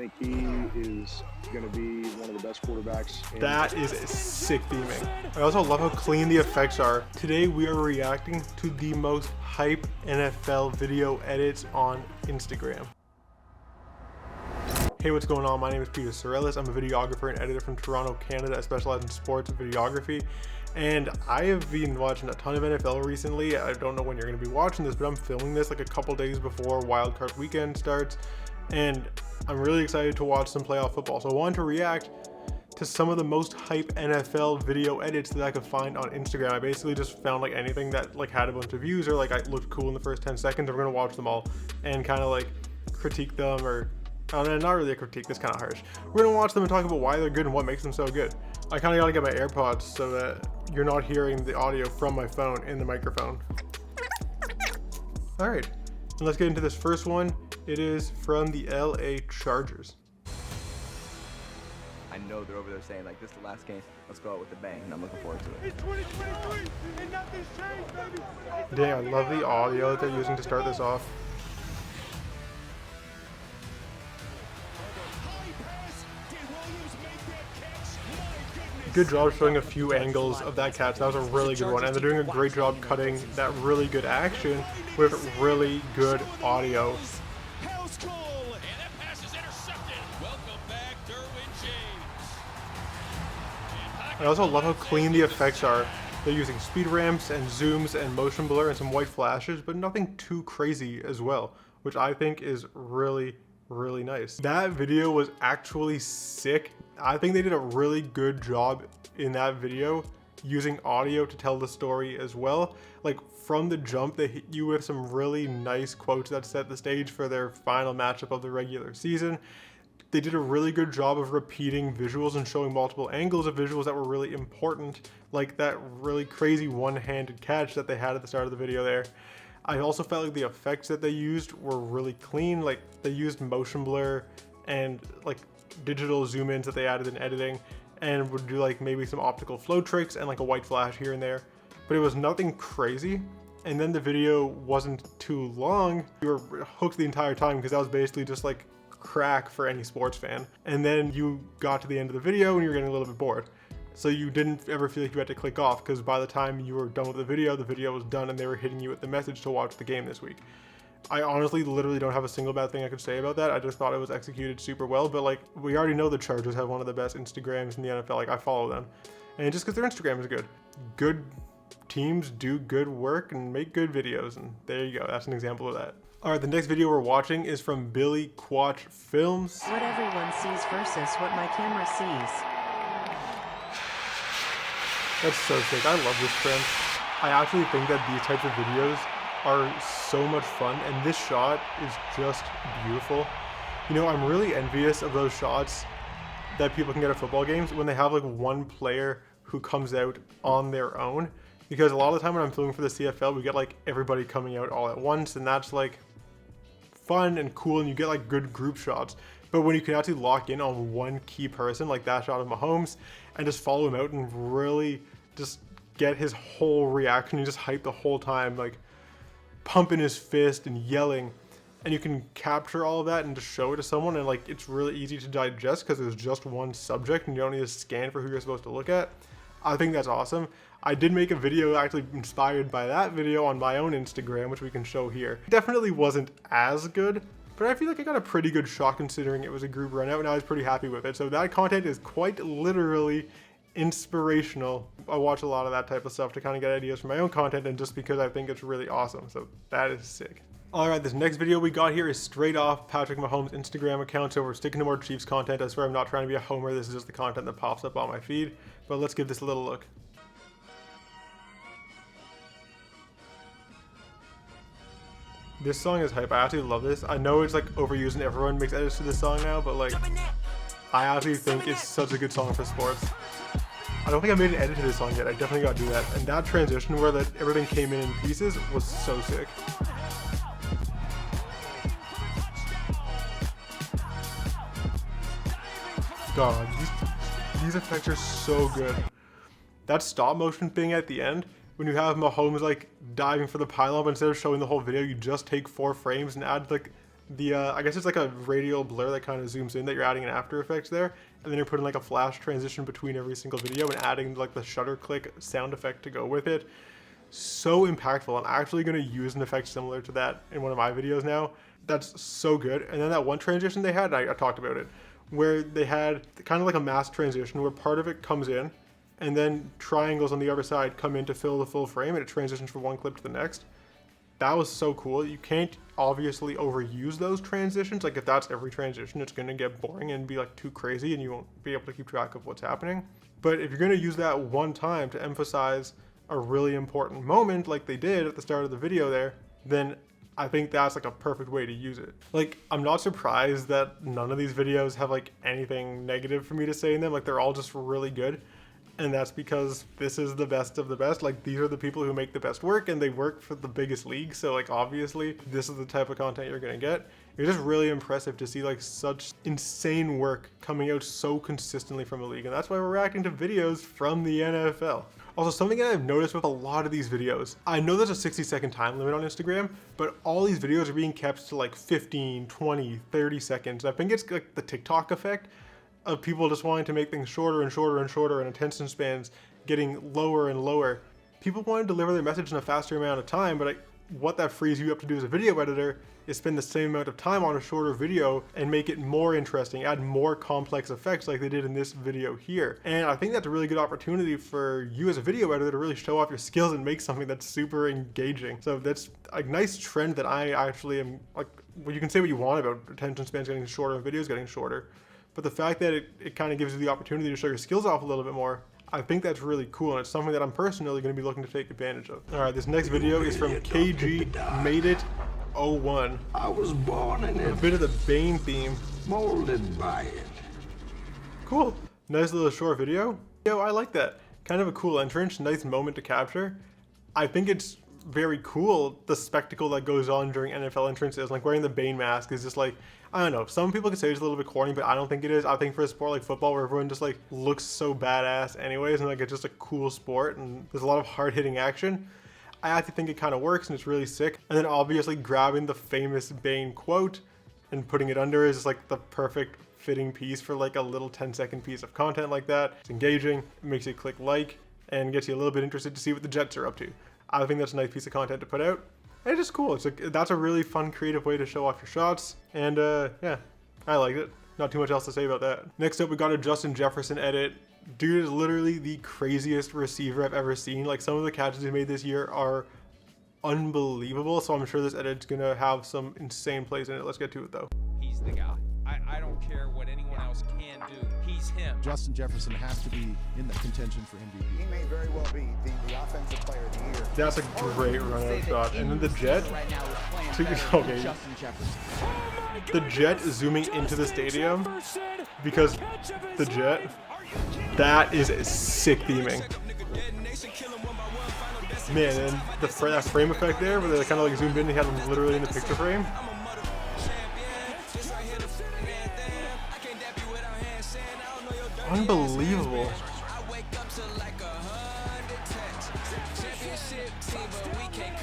think he is going to be one of the best quarterbacks. That is sick theming. I also love how clean the effects are. Today we are reacting to the most hype NFL video edits on Instagram. Hey, what's going on? My name is Sarellas. I'm a videographer and editor from Toronto, Canada. I specialize in sports videography. And I have been watching a ton of NFL recently. I don't know when you're going to be watching this, but I'm filming this like a couple days before Wildcard Weekend starts. And I'm really excited to watch some playoff football. So I wanted to react to some of the most hype NFL video edits that I could find on Instagram. I basically just found like anything that like had a bunch of views or like I looked cool in the first 10 seconds. I'm going to watch them all and kind of like critique them, or not really a critique, that's kind of harsh. We're going to watch them and talk about why they're good and what makes them so good. I kind of got to get my AirPods so that you're not hearing the audio from my phone in the microphone. All right, and let's get into this first one. It is from the LA Chargers. I know they're over there saying like, this is the last game, let's go out with a bang, and I'm looking forward to it. It's 2023 and nothing's changed, baby. Dang, I love the audio that they're using to start this off. Good job showing a few angles of that catch. That was a really good one, and they're doing a great job cutting that really good action with really good audio. I also love how clean the effects are. They're using speed ramps and zooms and motion blur and some white flashes, but nothing too crazy as well, which I think is really nice. That video was actually sick. I think they did a really good job in that video using audio to tell the story as well. Like from the jump, they hit you with some really nice quotes that set the stage for their final matchup of the regular season. They did a really good job of repeating visuals and showing multiple angles of visuals that were really important, like that really crazy one-handed catch that they had at the start of the video there. I also felt like the effects that they used were really clean. Like they used motion blur and like digital zoom ins that they added in editing, and would do like maybe some optical flow tricks and like a white flash here and there, but it was nothing crazy. And then the video wasn't too long. You were hooked the entire time because that was basically just like crack for any sports fan. And then you got to the end of the video and you were getting a little bit bored. So you didn't ever feel like you had to click off, because by the time you were done with the video was done and they were hitting you with the message to watch the game this week. I honestly literally don't have a single bad thing I could say about that. I just thought it was executed super well, but like we already know the Chargers have one of the best Instagrams in the NFL. Like I follow them, and just because their Instagram is good. Good teams do good work and make good videos, and there you go. That's an example of that. All right, the next video we're watching is from Billy Quatch Films. What everyone sees versus what my camera sees. That's so sick. I love this trend. I actually think that these types of videos are so much fun, and this shot is just beautiful. You know, I'm really envious of those shots that people can get at football games when they have like one player who comes out on their own, because a lot of the time when I'm filming for the CFL, we get like everybody coming out all at once, and that's like fun and cool, and you get like good group shots. But when you can actually lock in on one key person, like that shot of Mahomes, and just follow him out and really just get his whole reaction, you just hype the whole time, like pumping his fist and yelling, and you can capture all of that and just show it to someone, and like it's really easy to digest because there's just one subject and you don't need to scan for who you're supposed to look at. I think that's awesome. I did make a video actually inspired by that video on my own Instagram, which we can show here. It definitely wasn't as good, but I feel like I got a pretty good shot considering it was a group run out, and I was pretty happy with it. So that content is quite literally inspirational. I watch a lot of that type of stuff to kind of get ideas for my own content, and just because I think it's really awesome. So that is sick. All right, this next video we got here is straight off Patrick Mahomes' Instagram account, so we're sticking to more Chiefs content. I swear I'm not trying to be a homer. This is just the content that pops up on my feed, but let's give this a little look. This song is hype. I actually love this. I know it's like overused and everyone makes edits to this song now, but like I actually think it's such a good song for sports. I don't think I made an edit to this song yet. I definitely gotta do that. And that transition where everything came in pieces was so sick. God, these effects are so good. That stop motion thing at the end, when you have Mahomes like diving for the pylon, but instead of showing the whole video, you just take 4 frames and add like the I guess it's like a radial blur that kind of zooms in that you're adding in After Effects there, and then you're putting like a flash transition between every single video and adding like the shutter click sound effect to go with it. So impactful. I'm actually going to use an effect similar to that in one of my videos now. That's so good. And then that one transition they had, I talked about it, where they had kind of like a mask transition where part of it comes in and then triangles on the other side come in to fill the full frame, and it transitions from one clip to the next. That was so cool. You can't obviously overuse those transitions. Like if that's every transition, it's going to get boring and be like too crazy and you won't be able to keep track of what's happening. But if you're going to use that one time to emphasize a really important moment like they did at the start of the video there, then I think that's like a perfect way to use it. Like, I'm not surprised that none of these videos have like anything negative for me to say in them. Like, they're all just really good. And that's because this is the best of the best. Like, these are the people who make the best work, and they work for the biggest league. So like, obviously this is the type of content you're gonna get. It's just really impressive to see like such insane work coming out so consistently from the league. And that's why we're reacting to videos from the NFL. Also, something that I've noticed with a lot of these videos, I know there's a 60-second time limit on Instagram, but all these videos are being kept to like 15, 20, 30 seconds. I think it's like the TikTok effect of people just wanting to make things shorter and shorter and shorter, and attention spans getting lower and lower. People want to deliver their message in a faster amount of time, but what that frees you up to do as a video editor is spend the same amount of time on a shorter video and make it more interesting, add more complex effects like they did in this video here. And I think that's a really good opportunity for you as a video editor to really show off your skills and make something that's super engaging. So that's a nice trend that I actually am like, well, you can say what you want about attention spans getting shorter and videos getting shorter, but the fact that it kind of gives you the opportunity to show your skills off a little bit more, I think that's really cool, and it's something that I'm personally going to be looking to take advantage of. All right, this next video is from KG Made It 01. I was born in A it, bit of the Bane theme. molded by it. Cool. Nice little short video. Yo, I like that. Kind of a cool entrance, nice moment to capture. I think it's very cool, the spectacle that goes on during NFL entrances. Like wearing the Bane mask is just like, I don't know, some people could say it's a little bit corny, but I don't think it is. I think for a sport like football where everyone just like looks so badass anyways, and like it's just a cool sport and there's a lot of hard-hitting action, I actually think it kind of works and it's really sick. And then obviously grabbing the famous Bane quote and putting it under is just like the perfect fitting piece for like a little 10-second piece of content like that. It's engaging, it makes you click like, and gets you a little bit interested to see what the Jets are up to. I think that's a nice piece of content to put out. And it's just cool. That's a really fun, creative way to show off your shots. And yeah, I liked it. Not too much else to say about that. Next up, we got a Justin Jefferson edit. Dude is literally the craziest receiver I've ever seen. Like, some of the catches he made this year are unbelievable. So I'm sure this edit's gonna have some insane plays in it. Let's get to it though. He's the guy. I don't care what anyone else can do. He's him. Justin Jefferson has to be in the contention for MVP. He may very well be the offensive player of the year. That's a great run-out shot. And then the jet. Okay. The jet zooming into the stadium because the jet. That is a sick theming. Man, and that frame effect there, where they kind of like zoomed in and had him literally in the picture frame. Unbelievable.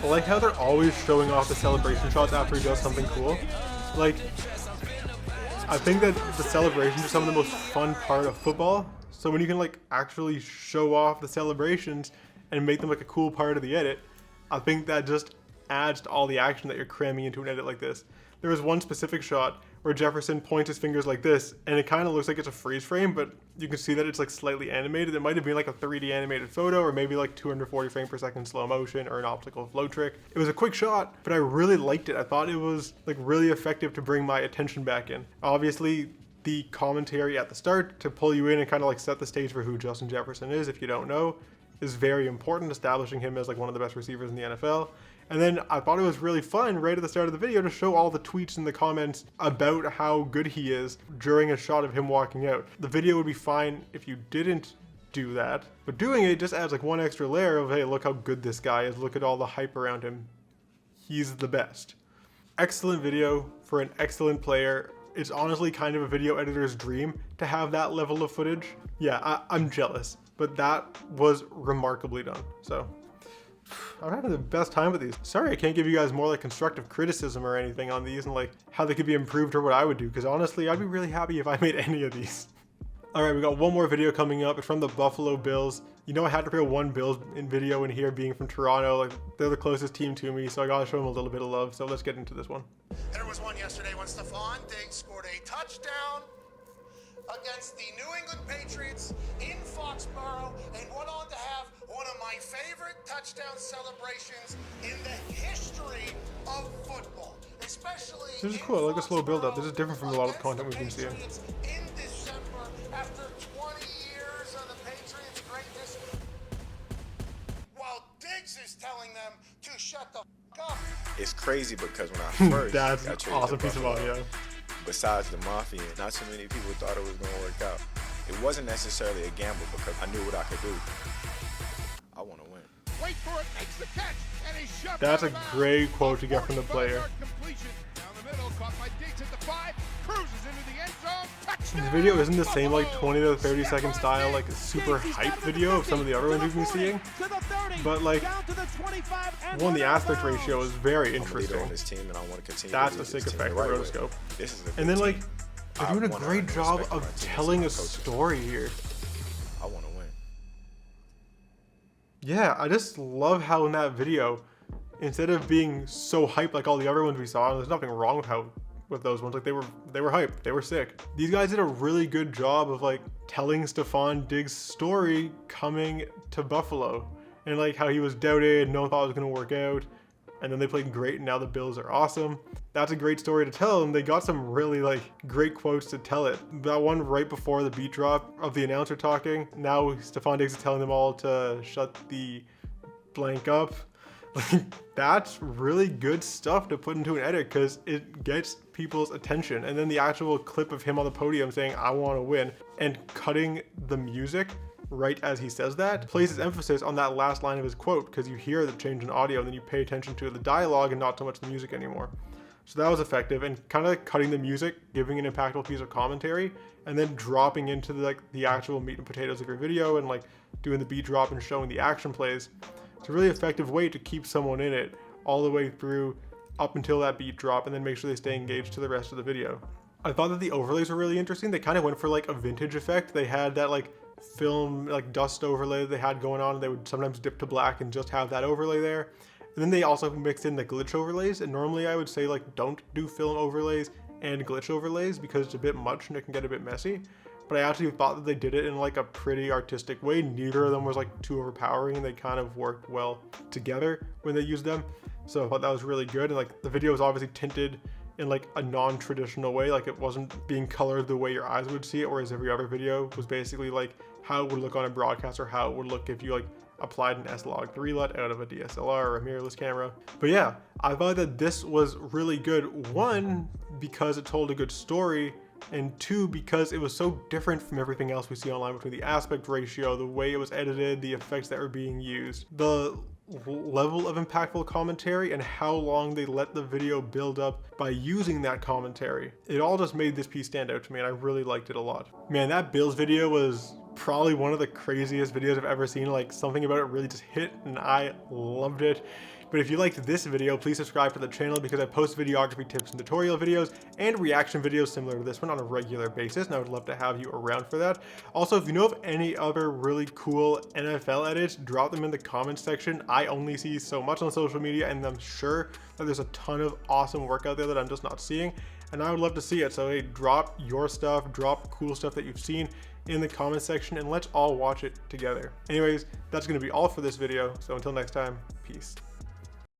I like how they're always showing off the celebration shots after he does something cool. Like, I think that the celebrations are some of the most fun part of football. So when you can like actually show off the celebrations and make them like a cool part of the edit, I think that just adds to all the action that you're cramming into an edit like this. There was one specific shot where Jefferson points his fingers like this, and it kind of looks like it's a freeze frame, but you can see that it's like slightly animated. It might have been like a 3D animated photo, or maybe like 240 frames per second slow motion, or an optical flow trick. It was a quick shot, but I really liked it. I thought it was like really effective to bring my attention back in. Obviously, the commentary at the start to pull you in and kind of like set the stage for who Justin Jefferson is, if you don't know, is very important, establishing him as like one of the best receivers in the NFL. And then I thought it was really fun right at the start of the video to show all the tweets and the comments about how good he is during a shot of him walking out. The video would be fine if you didn't do that, but doing it just adds like one extra layer of, hey, look how good this guy is. Look at all the hype around him. He's the best. Excellent video for an excellent player. It's honestly kind of a video editor's dream to have that level of footage. Yeah, I'm jealous, but that was remarkably done. So I'm having the best time with these. Sorry I can't give you guys more like constructive criticism or anything on these and like how they could be improved or what I would do, because honestly I'd be really happy if I made any of these. Alright, we got one more video coming up. It's from the Buffalo Bills. You know I had to throw one Bills in video in here, being from Toronto. Like, they're the closest team to me, so I gotta show them a little bit of love. So let's get into this one. There was one yesterday when Stefon Diggs scored a touchdown against the New England Patriots in Foxborough and went on to have one of my favorite touchdown celebrations in the history of football. Especially this is cool. I like the slow build up. This is different from a lot of the content we've been seeing. In December, after 20 years of the Patriots' greatness, while Diggs is telling them to shut the fuck up. It's crazy because when I first that's got an traded awesome to piece of Buffalo, audio. besides the Mafia, not too many people thought it was going to work out. It wasn't necessarily a gamble because I knew what I could do. I want to win. Wait for it, makes the catch, and he shoved That's a out of bounds. great quote to get from the player. Completion down the middle, caught by Diggs at the 5, cruises into the end zone. Touchdown! This video isn't the same like 20 to 30 second style like super hype video of some of the other ones we've been seeing, but like one, the aspect ratio is very interesting. On this team and I want to continue. That's a sick effect of rotoscope. And then like they're doing a great job of telling a story here. I want to win. Yeah, I just love how in that video, instead of being so hyped like all the other ones we saw, and there's nothing wrong with those ones, like they were hyped, they were sick. These guys did a really good job of like telling Stefon Diggs' story coming to Buffalo, and like how he was doubted, no one thought it was gonna work out, and then they played great and now the Bills are awesome. That's a great story to tell, and they got some really like great quotes to tell it. That one right before the beat drop of the announcer talking, now Stefon Diggs is telling them all to shut the blank up. Like, that's really good stuff to put into an edit because it gets people's attention. And then the actual clip of him on the podium saying, I want to win, and cutting the music right as he says that places emphasis on that last line of his quote, because you hear the change in audio and then you pay attention to the dialogue and not so much the music anymore. So that was effective, and kind of cutting the music, giving an impactful piece of commentary, and then dropping into the actual meat and potatoes of your video and like doing the beat drop and showing the action plays. It's a really effective way to keep someone in it all the way through up until that beat drop, and then make sure they stay engaged to the rest of the video. I thought that the overlays were really interesting. They kind of went for like a vintage effect. They had that like film like dust overlay they had going on, and they would sometimes dip to black and just have that overlay there. And then they also mixed in the glitch overlays, and normally I would say like don't do film overlays and glitch overlays because it's a bit much and it can get a bit messy. But I actually thought that they did it in like a pretty artistic way. Neither of them was like too overpowering, and they kind of worked well together when they used them. So I thought that was really good. And like the video was obviously tinted in like a non-traditional way, like it wasn't being colored the way your eyes would see it, whereas every other video was basically like how it would look on a broadcast, or how it would look if you like applied an S-Log3 LUT out of a DSLR or a mirrorless camera. But yeah, I thought that this was really good. One, because it told a good story, and two, because it was so different from everything else we see online, between the aspect ratio, the way it was edited, the effects that were being used, the level of impactful commentary, and how long they let the video build up by using that commentary. It all just made this piece stand out to me, and I really liked it a lot. Man, that Bills video was probably one of the craziest videos I've ever seen. Like, something about it really just hit, and I loved it. But if you liked this video, please subscribe to the channel, because I post videography tips and tutorial videos and reaction videos similar to this one on a regular basis, and I would love to have you around for that. Also, if you know of any other really cool NFL edits, drop them in the comments section. I only see so much on social media, and I'm sure that there's a ton of awesome work out there that I'm just not seeing, and I would love to see it. So hey, drop your stuff, drop cool stuff that you've seen in the comment section, and let's all watch it together. Anyways, that's going to be all for this video. So until next time, peace.